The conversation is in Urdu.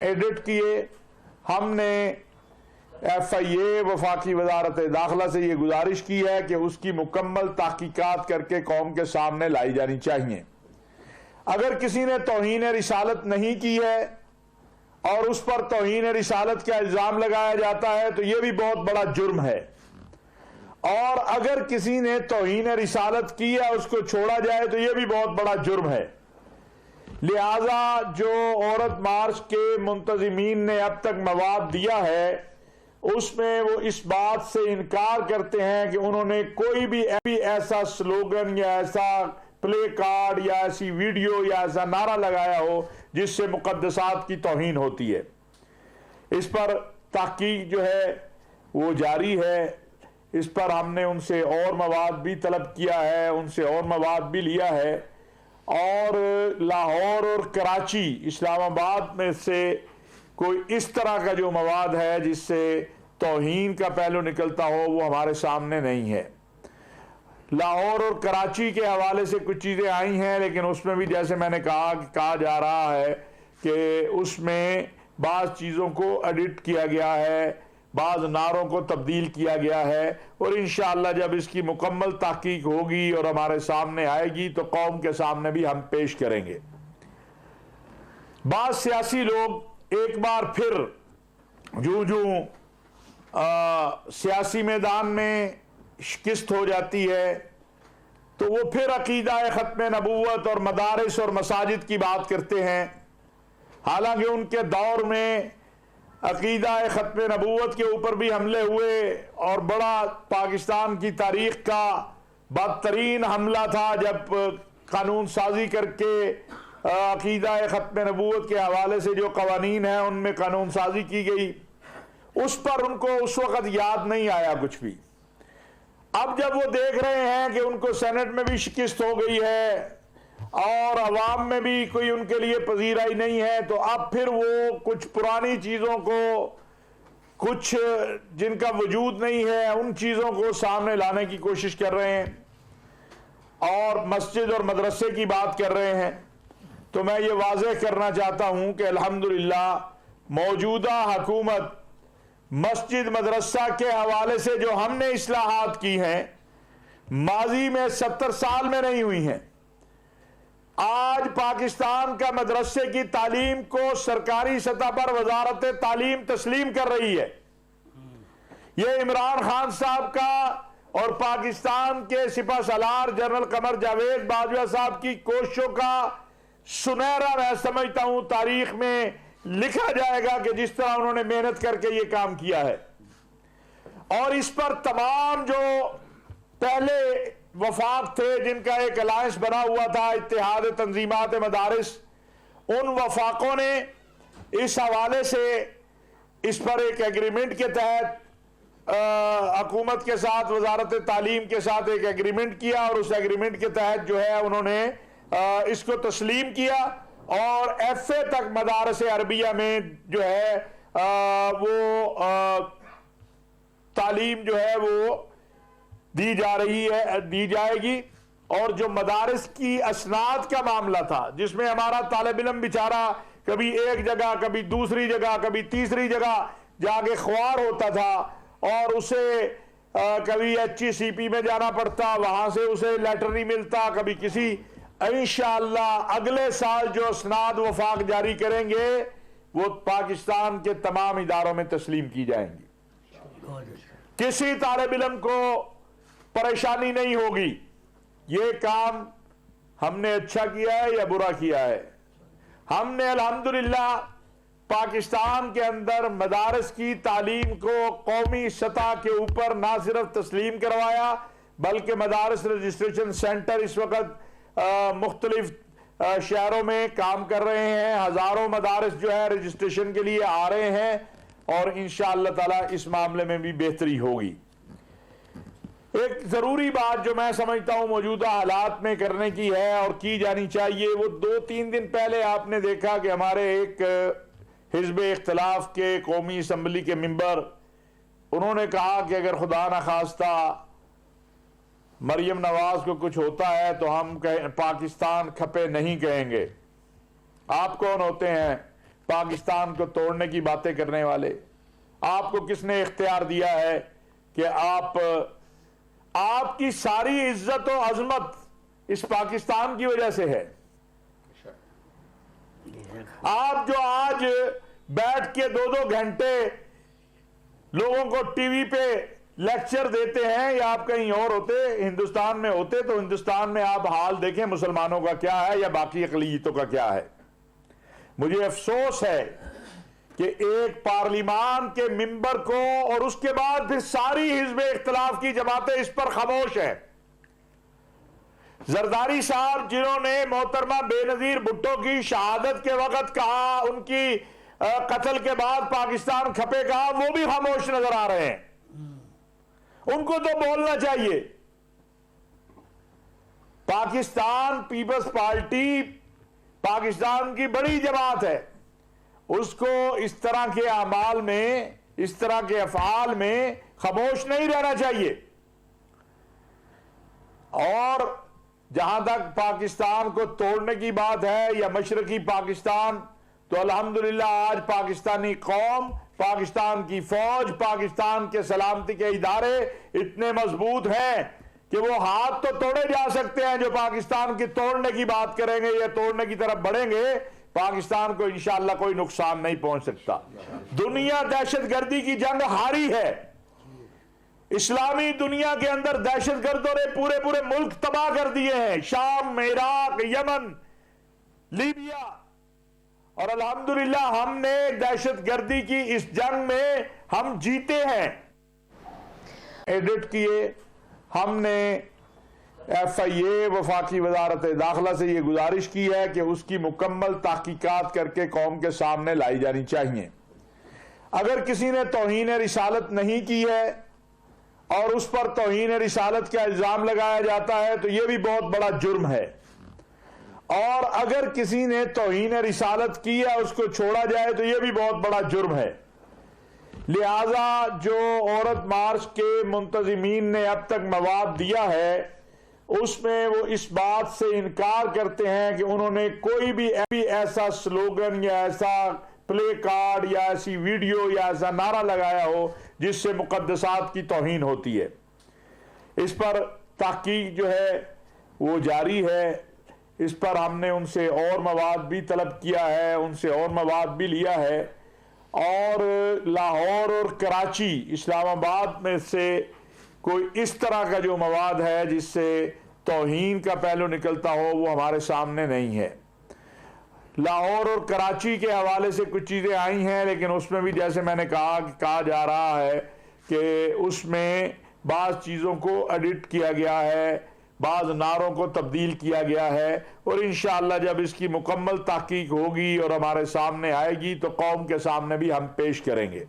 ایڈٹ کیے. ہم نے ایف آئی اے وفاقی وزارت داخلہ سے یہ گزارش کی ہے کہ اس کی مکمل تحقیقات کر کے قوم کے سامنے لائی جانی چاہیے. اگر کسی نے توہین رسالت نہیں کی ہے اور اس پر توہین رسالت کا الزام لگایا جاتا ہے تو یہ بھی بہت بڑا جرم ہے. اور اگر کسی نے توہین رسالت کی ہے اس کو چھوڑا جائے تو یہ بھی بہت بڑا جرم ہے. لہذا جو عورت مارچ کے منتظمین نے اب تک مواد دیا ہے اس میں وہ اس بات سے انکار کرتے ہیں کہ انہوں نے کوئی بھی ایسا سلوگن یا ایسا پلے کارڈ یا ایسی ویڈیو یا ایسا نعرہ لگایا ہو جس سے مقدسات کی توہین ہوتی ہے. اس پر تحقیق جو ہے وہ جاری ہے. اس پر ہم نے ان سے اور مواد بھی طلب کیا ہے, ان سے اور مواد بھی لیا ہے. اور لاہور اور کراچی, اسلام آباد میں سے کوئی اس طرح کا جو مواد ہے جس سے توہین کا پہلو نکلتا ہو وہ ہمارے سامنے نہیں ہے. لاہور اور کراچی کے حوالے سے کچھ چیزیں آئی ہیں لیکن اس میں بھی جیسے میں نے کہا جا رہا ہے کہ اس میں بعض چیزوں کو ایڈٹ کیا گیا ہے, بعض نعروں کو تبدیل کیا گیا ہے, اور انشاءاللہ جب اس کی مکمل تحقیق ہوگی اور ہمارے سامنے آئے گی تو قوم کے سامنے بھی ہم پیش کریں گے. بعض سیاسی لوگ ایک بار پھر جو سیاسی میدان میں شکست ہو جاتی ہے تو وہ پھر عقیدہ ختم نبوت اور مدارس اور مساجد کی بات کرتے ہیں. حالانکہ ان کے دور میں عقیدہ ختم نبوت کے اوپر بھی حملے ہوئے اور بڑا پاکستان کی تاریخ کا بدترین حملہ تھا جب قانون سازی کر کے عقیدہ ختم نبوت کے حوالے سے جو قوانین ہیں ان میں قانون سازی کی گئی. اس پر ان کو اس وقت یاد نہیں آیا کچھ بھی. اب جب وہ دیکھ رہے ہیں کہ ان کو سینٹ میں بھی شکست ہو گئی ہے اور عوام میں بھی کوئی ان کے لیے پذیرائی نہیں ہے تو اب پھر وہ کچھ پرانی چیزوں کو, کچھ جن کا وجود نہیں ہے ان چیزوں کو سامنے لانے کی کوشش کر رہے ہیں اور مسجد اور مدرسے کی بات کر رہے ہیں. تو میں یہ واضح کرنا چاہتا ہوں کہ الحمدللہ موجودہ حکومت مسجد مدرسہ کے حوالے سے جو ہم نے اصلاحات کی ہیں ماضی میں 70 سال میں نہیں ہوئی ہیں. آج پاکستان کا مدرسے کی تعلیم کو سرکاری سطح پر وزارت تعلیم تسلیم کر رہی ہے. یہ عمران خان صاحب کا اور پاکستان کے سپہ سالار جنرل قمر جاوید باجوہ صاحب کی کوششوں کا سنہرا میں سمجھتا ہوں تاریخ میں لکھا جائے گا کہ جس طرح انہوں نے محنت کر کے یہ کام کیا ہے. اور اس پر تمام جو پہلے وفاق تھے جن کا ایک الائنس بنا ہوا تھا اتحاد تنظیمات مدارس, ان وفاقوں نے اس حوالے سے اس پر ایک ایگریمنٹ کے تحت حکومت کے ساتھ وزارت تعلیم کے ساتھ ایک ایگریمنٹ کیا اور اس ایگریمنٹ کے تحت جو ہے انہوں نے اس کو تسلیم کیا اور ایف اے تک مدارس عربیہ میں جو ہے وہ تعلیم جو ہے وہ دی جائے گی. اور جو مدارس کی اسناد کا معاملہ تھا جس میں ہمارا طالب علم بیچارہ کبھی ایک جگہ کبھی دوسری جگہ کبھی تیسری جگہ جا کے خوار ہوتا تھا اور اسے کبھی ایچ ای سی پی میں جانا پڑتا, وہاں سے اسے لیٹر نہیں ملتا, کبھی کسی, انشاءاللہ اگلے سال جو اسناد وفاق جاری کریں گے وہ پاکستان کے تمام اداروں میں تسلیم کی جائیں گی. کسی طالب علم کو پریشانی نہیں ہوگی. یہ کام ہم نے اچھا کیا ہے یا برا کیا ہے؟ ہم نے الحمدللہ پاکستان کے اندر مدارس کی تعلیم کو قومی سطح کے اوپر نہ صرف تسلیم کروایا بلکہ مدارس رجسٹریشن سینٹر اس وقت مختلف شہروں میں کام کر رہے ہیں. ہزاروں مدارس جو ہے رجسٹریشن کے لیے آ رہے ہیں اور انشاءاللہ تعالی اس معاملے میں بھی بہتری ہوگی. ایک ضروری بات جو میں سمجھتا ہوں موجودہ حالات میں کرنے کی ہے اور کی جانی چاہیے, وہ 2-3 دن پہلے آپ نے دیکھا کہ ہمارے ایک حزب اختلاف کے قومی اسمبلی کے ممبر انہوں نے کہا کہ اگر خدا نخواستہ مریم نواز کو کچھ ہوتا ہے تو ہم پاکستان کھپے نہیں کہیں گے. آپ کون ہوتے ہیں پاکستان کو توڑنے کی باتیں کرنے والے؟ آپ کو کس نے اختیار دیا ہے کہ آپ کی ساری عزت و عظمت اس پاکستان کی وجہ سے ہے؟ آپ جو آج بیٹھ کے 2-2 گھنٹے لوگوں کو ٹی وی پہ لیکچر دیتے ہیں، یا آپ کہیں اور ہوتے، ہندوستان میں ہوتے، تو ہندوستان میں آپ حال دیکھیں مسلمانوں کا کیا ہے یا باقی اقلیتوں کا کیا ہے۔ مجھے افسوس ہے کہ ایک پارلیمان کے ممبر کو اور اس کے بعد پھر ساری حزب اختلاف کی جماعتیں اس پر خاموش ہیں۔ زرداری صاحب جنہوں نے محترمہ بے نظیر بھٹو کی شہادت کے وقت کہا، ان کی قتل کے بعد پاکستان کھپے کہا، وہ بھی خاموش نظر آ رہے ہیں۔ ان کو تو بولنا چاہیے۔ پاکستان پیپلز پارٹی پاکستان کی بڑی جماعت ہے، اس کو اس طرح کے اعمال میں، اس طرح کے افعال میں خاموش نہیں رہنا چاہیے۔ اور جہاں تک پاکستان کو توڑنے کی بات ہے یا مشرقی پاکستان، تو الحمدللہ آج پاکستانی قوم، پاکستان کی فوج، پاکستان کے سلامتی کے ادارے اتنے مضبوط ہیں کہ وہ ہاتھ تو توڑے جا سکتے ہیں۔ جو پاکستان کی توڑنے کی بات کریں گے یا توڑنے کی طرف بڑھیں گے، پاکستان کو انشاءاللہ کوئی نقصان نہیں پہنچ سکتا۔ دنیا دہشت گردی کی جنگ ہاری ہے۔ اسلامی دنیا کے اندر دہشت گردوں نے پورے ملک تباہ کر دیے ہیں، شام، عراق، یمن، لیبیا، اور الحمدللہ ہم نے دہشت گردی کی اس جنگ میں ہم جیتے ہیں۔ ایڈٹ کیے ہم نے ایف آئی اے وفاقی وزارت داخلہ سے یہ گزارش کی ہے کہ اس کی مکمل تحقیقات کر کے قوم کے سامنے لائی جانی چاہیے۔ اگر کسی نے توہین رسالت نہیں کی ہے اور اس پر توہین رسالت کا الزام لگایا جاتا ہے تو یہ بھی بہت بڑا جرم ہے، اور اگر کسی نے توہین رسالت کی ہے اس کو چھوڑا جائے تو یہ بھی بہت بڑا جرم ہے۔ لہذا جو عورت مارچ کے منتظمین نے اب تک مواد دیا ہے، اس میں وہ اس بات سے انکار کرتے ہیں کہ انہوں نے کوئی بھی ایسا سلوگن یا ایسا پلے کارڈ یا ایسی ویڈیو یا ایسا نعرہ لگایا ہو جس سے مقدسات کی توہین ہوتی ہے۔ اس پر تحقیق جو ہے وہ جاری ہے۔ اس پر ہم نے ان سے اور مواد بھی طلب کیا ہے، ان سے اور مواد بھی لیا ہے، اور لاہور اور کراچی، اسلام آباد میں سے کوئی اس طرح کا جو مواد ہے جس سے توہین کا پہلو نکلتا ہو وہ ہمارے سامنے نہیں ہے۔ لاہور اور کراچی کے حوالے سے کچھ چیزیں آئی ہیں، لیکن اس میں بھی جیسے میں نے کہا جا رہا ہے کہ اس میں بعض چیزوں کو ایڈٹ کیا گیا ہے، بعض نعروں کو تبدیل کیا گیا ہے، اور انشاءاللہ جب اس کی مکمل تحقیق ہوگی اور ہمارے سامنے آئے گی تو قوم کے سامنے بھی ہم پیش کریں گے۔